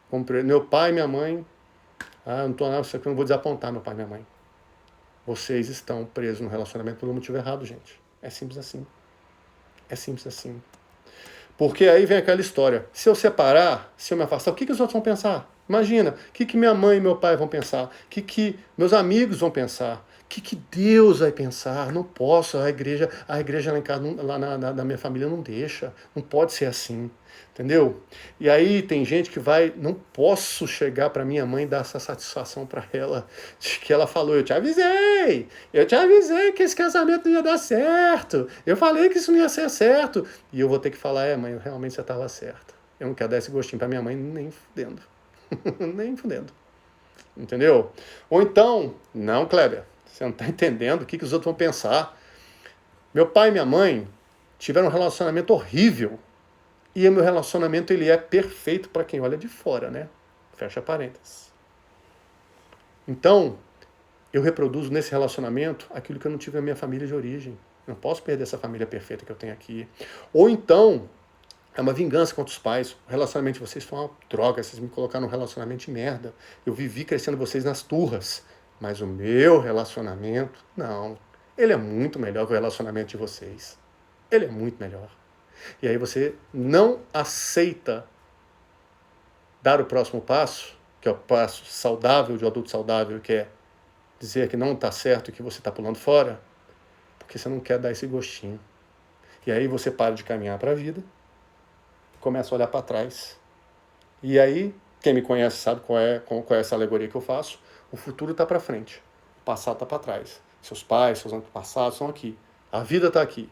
como meu pai e minha mãe, eu não vou desapontar meu pai e minha mãe. Vocês estão presos no relacionamento pelo motivo errado, gente. É simples assim. É simples assim. Porque aí vem aquela história. Se eu separar, se eu me afastar, o que os outros vão pensar? Imagina, o que minha mãe e meu pai vão pensar? O que meus amigos vão pensar? O que Deus vai pensar? Não posso, a igreja lá em casa, lá na minha família não deixa. Não pode ser assim. Entendeu? E aí tem gente que vai, não posso chegar para minha mãe e dar essa satisfação para ela, de que ela falou, eu te avisei que esse casamento não ia dar certo, eu falei que isso não ia ser certo, e eu vou ter que falar, mãe, realmente você estava certa, eu não quero dar esse gostinho para minha mãe nem fudendo, nem fudendo, entendeu? Ou então, não, Kleber, você não está entendendo o que os outros vão pensar. Meu pai e minha mãe tiveram um relacionamento horrível, e o meu relacionamento ele é perfeito para quem olha de fora, né? Fecha parênteses. Então, eu reproduzo nesse relacionamento aquilo que eu não tive na minha família de origem. Eu não posso perder essa família perfeita que eu tenho aqui. Ou então, é uma vingança contra os pais. O relacionamento de vocês foi uma droga, vocês me colocaram num relacionamento de merda. Eu vivi crescendo vocês nas turras. Mas o meu relacionamento, não. Ele é muito melhor que o relacionamento de vocês. Ele é muito melhor. E aí você não aceita dar o próximo passo, que é o passo saudável, de um adulto saudável, que é dizer que não está certo e que você está pulando fora, porque você não quer dar esse gostinho. E aí você para de caminhar para a vida, começa a olhar para trás. E aí, quem me conhece sabe qual é essa alegoria que eu faço, o futuro está para frente, o passado está para trás. Seus pais, seus antepassados estão aqui. A vida está aqui.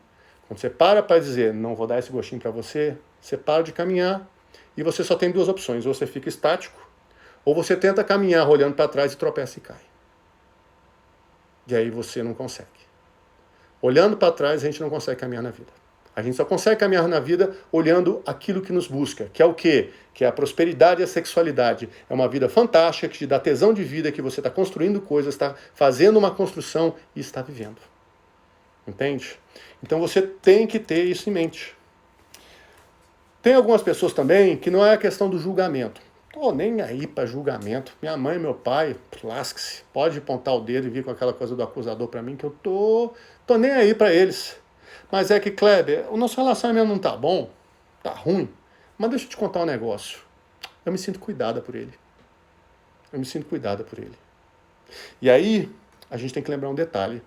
Quando você para dizer, não vou dar esse gostinho para você, você para de caminhar e você só tem duas opções. Ou você fica estático, ou você tenta caminhar olhando para trás e tropeça e cai. E aí você não consegue. Olhando para trás, a gente não consegue caminhar na vida. A gente só consegue caminhar na vida olhando aquilo que nos busca, que é o quê? Que é a prosperidade e a sexualidade. É uma vida fantástica, que te dá tesão de vida, que você está construindo coisas, está fazendo uma construção e está vivendo. Entende? Então você tem que ter isso em mente. Tem algumas pessoas também que não é a questão do julgamento. Tô nem aí para julgamento. Minha mãe e meu pai, lasque-se. Pode apontar o dedo e vir com aquela coisa do acusador para mim, que eu tô nem aí para eles. Mas é que, Kleber, o nosso relacionamento não tá bom, tá ruim, mas deixa eu te contar um negócio. Eu me sinto cuidada por ele. E aí, a gente tem que lembrar um detalhe.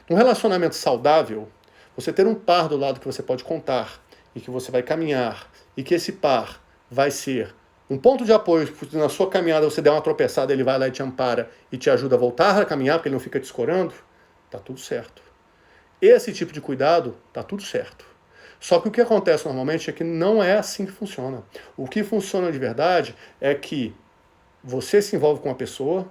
Num relacionamento saudável, você ter um par do lado que você pode contar e que você vai caminhar e que esse par vai ser um ponto de apoio, porque na sua caminhada você der uma tropeçada, ele vai lá e te ampara e te ajuda a voltar a caminhar, porque ele não fica te escorando, tá tudo certo. esse tipo de cuidado, tá tudo certo. Só que o que acontece normalmente é que não é assim que funciona. O que funciona de verdade é que você se envolve com uma pessoa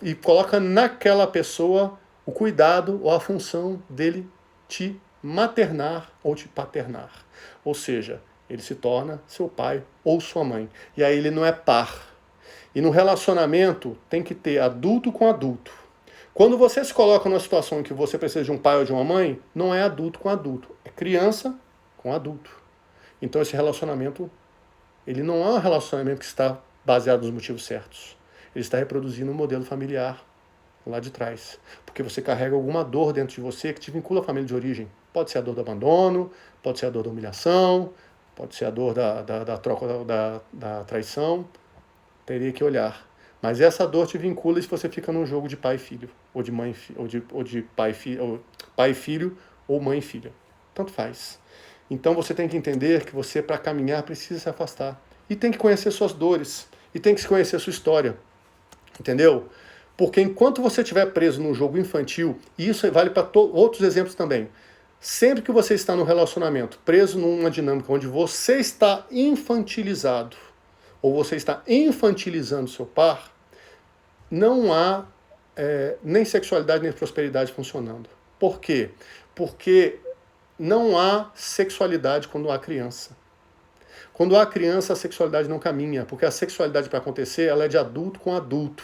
e coloca naquela pessoa o cuidado ou a função dele te maternar ou te paternar. Ou seja, ele se torna seu pai ou sua mãe. E aí ele não é par. E no relacionamento tem que ter adulto com adulto. Quando você se coloca numa situação em que você precisa de um pai ou de uma mãe, não é adulto com adulto, é criança com adulto. Então esse relacionamento, ele não é um relacionamento que está baseado nos motivos certos. Ele está reproduzindo um modelo familiar lá de trás. Porque você carrega alguma dor dentro de você que te vincula à família de origem. Pode ser a dor do abandono, pode ser a dor da humilhação, pode ser a dor da troca da traição. Teria que olhar. Mas essa dor te vincula se você fica num jogo de pai e filho, ou de mãe ou de pai e filho, ou mãe e filha. Tanto faz. Então você tem que entender que você, para caminhar, precisa se afastar. E tem que conhecer suas dores. E tem que conhecer a sua história. Entendeu? Porque enquanto você estiver preso num jogo infantil, e isso vale para outros exemplos também, sempre que você está num relacionamento, preso numa dinâmica onde você está infantilizado, ou você está infantilizando seu par, não há nem sexualidade nem prosperidade funcionando. Por quê? Porque não há sexualidade quando há criança. Quando há criança, a sexualidade não caminha, porque a sexualidade para acontecer, ela é de adulto com adulto.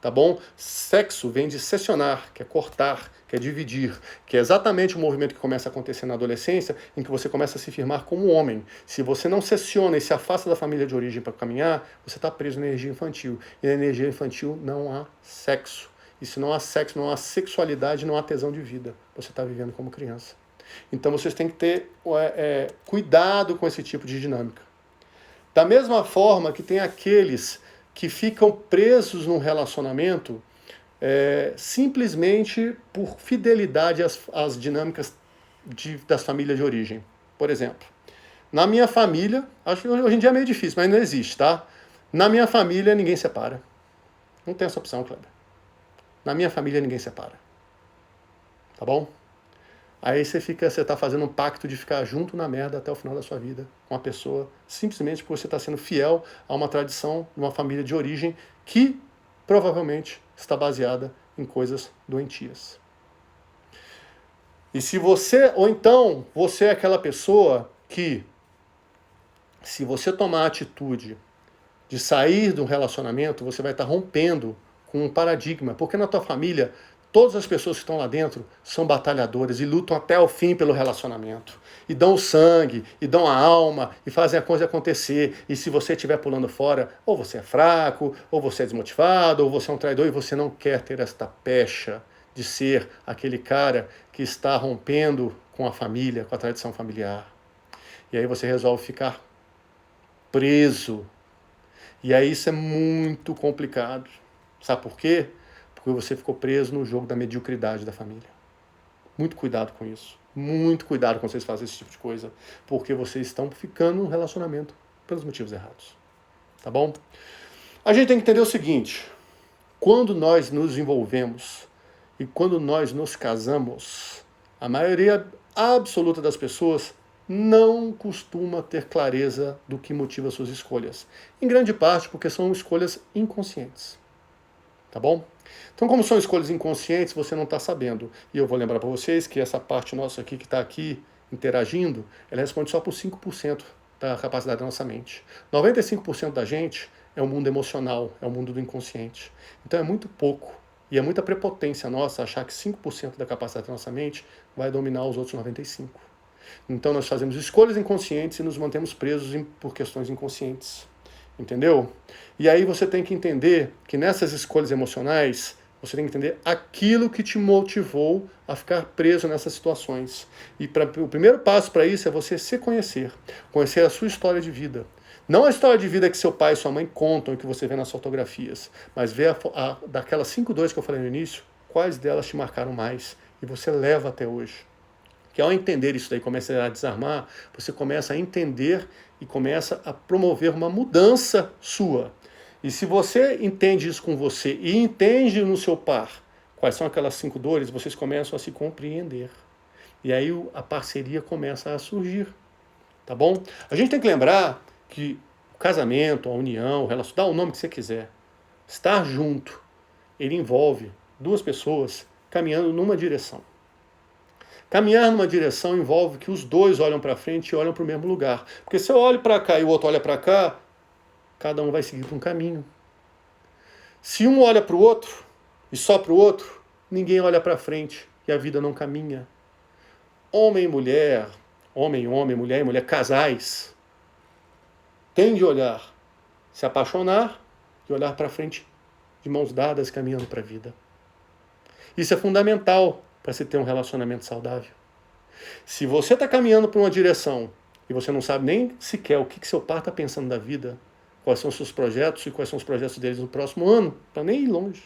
Tá bom? Sexo vem de seccionar, que é cortar, que é dividir, que é exatamente o movimento que começa a acontecer na adolescência, em que você começa a se firmar como homem. Se você não secciona e se afasta da família de origem para caminhar, você está preso na energia infantil. E na energia infantil não há sexo. E se não há sexo, não há sexualidade, não há tesão de vida. Você está vivendo como criança. Então vocês têm que ter cuidado com esse tipo de dinâmica. Da mesma forma que tem aqueles que ficam presos num relacionamento simplesmente por fidelidade às dinâmicas das famílias de origem. Por exemplo, na minha família, acho que hoje em dia é meio difícil, mas não existe, tá? Na minha família ninguém separa. Não tem essa opção, Kleber. Na minha família ninguém separa. Tá bom? Aí você está fazendo um pacto de ficar junto na merda até o final da sua vida com a pessoa, simplesmente porque você está sendo fiel a uma tradição de uma família de origem que provavelmente está baseada em coisas doentias. E se você, ou então, você é aquela pessoa que, se você tomar a atitude de sair do relacionamento, você vai estar rompendo com um paradigma, porque na tua família todas as pessoas que estão lá dentro são batalhadoras e lutam até o fim pelo relacionamento. E dão o sangue, e dão a alma, e fazem a coisa acontecer. E se você estiver pulando fora, ou você é fraco, ou você é desmotivado, ou você é um traidor, e você não quer ter esta pecha de ser aquele cara que está rompendo com a família, com a tradição familiar. E aí você resolve ficar preso. E aí isso é muito complicado. Sabe por quê? Porque você ficou preso no jogo da mediocridade da família. Muito cuidado com isso. Muito cuidado quando vocês fazem esse tipo de coisa. Porque vocês estão ficando num relacionamento pelos motivos errados. Tá bom? A gente tem que entender o seguinte. Quando nós nos envolvemos e quando nós nos casamos, a maioria absoluta das pessoas não costuma ter clareza do que motiva suas escolhas. Em grande parte porque são escolhas inconscientes. Tá bom? Então, como são escolhas inconscientes, você não está sabendo. E eu vou lembrar para vocês que essa parte nossa aqui que está aqui interagindo, ela responde só por 5% da capacidade da nossa mente. 95% da gente é o mundo emocional, é o mundo do inconsciente. Então é muito pouco. E é muita prepotência nossa achar que 5% da capacidade da nossa mente vai dominar os outros 95%. Então nós fazemos escolhas inconscientes e nos mantemos presos por questões inconscientes. Entendeu? E aí você tem que entender que nessas escolhas emocionais, você tem que entender aquilo que te motivou a ficar preso nessas situações. E o primeiro passo para isso é você se conhecer. Conhecer a sua história de vida. Não a história de vida que seu pai e sua mãe contam e que você vê nas fotografias, mas ver daquelas 5 dores que eu falei no início, quais delas te marcaram mais e você leva até hoje. Que ao entender isso daí, começa a desarmar, você começa a entender e começa a promover uma mudança sua. E se você entende isso com você e entende no seu par quais são aquelas 5 dores, vocês começam a se compreender. E aí a parceria começa a surgir, tá bom? A gente tem que lembrar que o casamento, a união, o relacionamento, dá o nome que você quiser, estar junto, ele envolve 2 pessoas caminhando numa direção. Caminhar numa direção envolve que os 2 olham para frente e olham para o mesmo lugar. Porque se eu olho para cá e o outro olha para cá, cada um vai seguir para um caminho. Se um olha para o outro e só para o outro, ninguém olha para frente e a vida não caminha. Homem e mulher, homem, mulher e mulher, casais, têm de olhar, se apaixonar e olhar para frente de mãos dadas, caminhando para a vida. Isso é fundamental para se ter um relacionamento saudável. Se você está caminhando para uma direção e você não sabe nem sequer o que seu par está pensando da vida, quais são os seus projetos e quais são os projetos deles no próximo ano, para nem ir longe,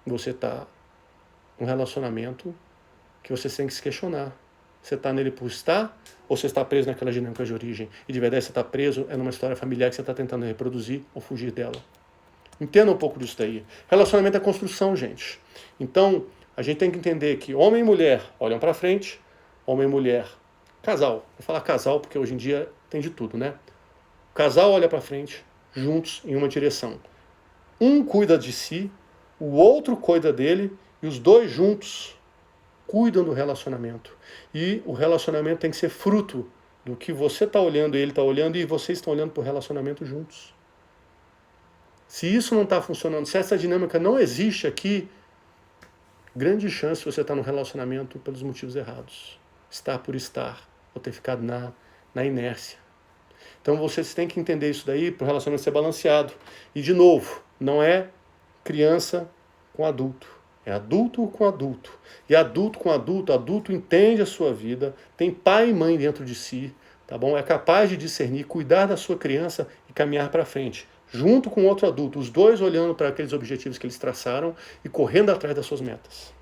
você está num relacionamento que você tem que se questionar. Você está nele por estar ou você está preso naquela dinâmica de origem? E de verdade você está preso numa história familiar que você está tentando reproduzir ou fugir dela. Entenda um pouco disso daí. Relacionamento é construção, gente. Então, a gente tem que entender que homem e mulher olham para frente, homem e mulher, casal. Vou falar casal porque hoje em dia tem de tudo, né? O casal olha para frente, juntos, em uma direção. Um cuida de si, o outro cuida dele, e os 2 juntos cuidam do relacionamento. E o relacionamento tem que ser fruto do que você está olhando, ele está olhando, e vocês estão olhando para o relacionamento juntos. Se isso não está funcionando, se essa dinâmica não existe aqui, grande chance você estar no relacionamento pelos motivos errados. Estar por estar, ou ter ficado na inércia. Então vocês têm que entender isso daí para o relacionamento ser balanceado. E de novo, não é criança com adulto. É adulto com adulto. E adulto com adulto, adulto entende a sua vida, tem pai e mãe dentro de si, tá bom? É capaz de discernir, cuidar da sua criança e caminhar para frente. Junto com outro adulto, os 2 olhando para aqueles objetivos que eles traçaram e correndo atrás das suas metas.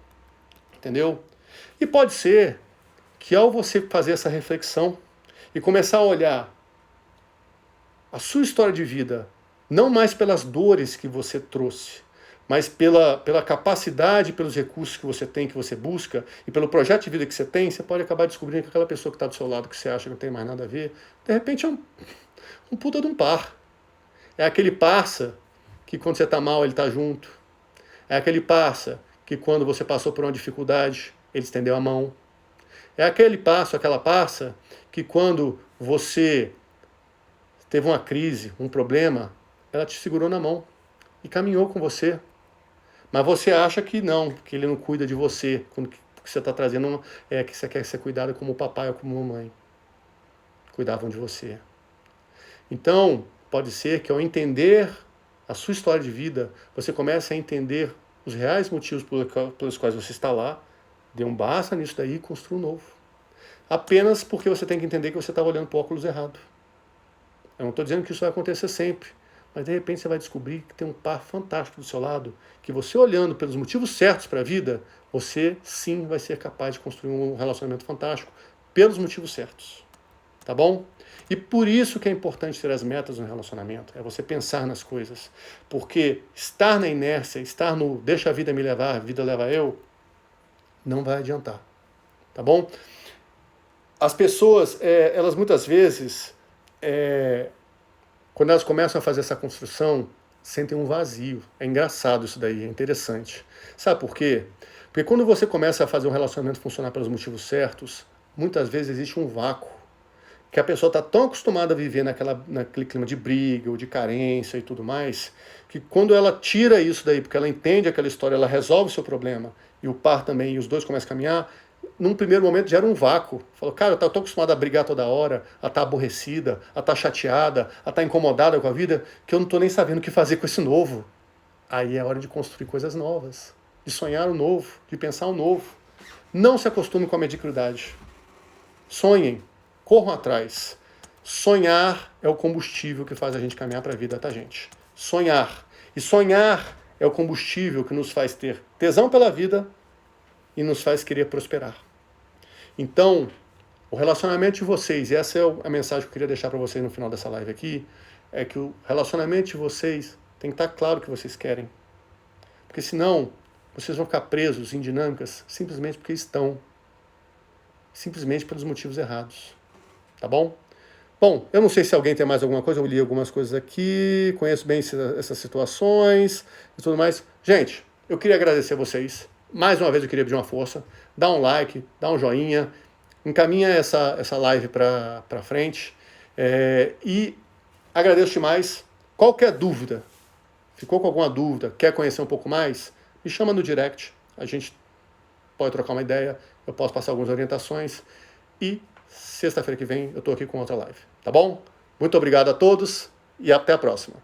Entendeu? E pode ser que ao você fazer essa reflexão e começar a olhar a sua história de vida, não mais pelas dores que você trouxe, mas pela capacidade, pelos recursos que você tem, que você busca, e pelo projeto de vida que você tem, você pode acabar descobrindo que aquela pessoa que está do seu lado, que você acha que não tem mais nada a ver, de repente é um puta de um par. É aquele parça que quando você está mal, ele está junto. É aquele parça que quando você passou por uma dificuldade, ele estendeu a mão. É aquele parça, aquela parça, que quando você teve uma crise, um problema, ela te segurou na mão e caminhou com você. Mas você acha que não, que ele não cuida de você, quando que você está trazendo que você quer ser cuidado como papai ou como mamãe. Cuidavam de você. Então, pode ser que ao entender a sua história de vida, você comece a entender os reais motivos pelos quais você está lá, dê um basta nisso daí e construa um novo. Apenas porque você tem que entender que você estava olhando para o óculos errado. Eu não estou dizendo que isso vai acontecer sempre, mas de repente você vai descobrir que tem um par fantástico do seu lado, que você olhando pelos motivos certos para a vida, você sim vai ser capaz de construir um relacionamento fantástico pelos motivos certos. Tá bom? E por isso que é importante ter as metas no relacionamento, é você pensar nas coisas. Porque estar na inércia, estar no deixa a vida me levar, a vida leva eu, não vai adiantar. Tá bom? As pessoas, elas muitas vezes, quando elas começam a fazer essa construção, sentem um vazio. É engraçado isso daí, é interessante. Sabe por quê? Porque quando você começa a fazer um relacionamento funcionar pelos motivos certos, muitas vezes existe um vácuo. Que a pessoa está tão acostumada a viver naquele clima de briga ou de carência e tudo mais, que quando ela tira isso daí, porque ela entende aquela história, ela resolve o seu problema, e o par também, e os 2 começam a caminhar, num primeiro momento gera um vácuo. Falou, cara, eu estou acostumada a brigar toda hora, a estar aborrecida, a estar chateada, a estar incomodada com a vida, que eu não estou nem sabendo o que fazer com esse novo. Aí é hora de construir coisas novas, de sonhar o novo, de pensar o novo. Não se acostume com a mediocridade. Sonhem. Corram atrás. Sonhar é o combustível que faz a gente caminhar para a vida, tá, gente? Sonhar. E sonhar é o combustível que nos faz ter tesão pela vida e nos faz querer prosperar. Então, o relacionamento de vocês, e essa é a mensagem que eu queria deixar para vocês no final dessa live aqui, é que o relacionamento de vocês tem que estar claro o que vocês querem. Porque senão, Vocês vão ficar presos em dinâmicas simplesmente porque estão. Simplesmente pelos motivos errados. Tá bom? Bom, eu não sei se alguém tem mais alguma coisa, eu li algumas coisas aqui, conheço bem essas situações e tudo mais. Gente, eu queria agradecer a vocês. Mais uma vez eu queria pedir uma força. Dá um like, dá um joinha, encaminha essa live para frente. E agradeço demais. Qualquer dúvida, ficou com alguma dúvida, quer conhecer um pouco mais, me chama no direct. A gente pode trocar uma ideia, eu posso passar algumas orientações. E sexta-feira que vem eu estou aqui com outra live. Tá bom? Muito obrigado a todos e até a próxima.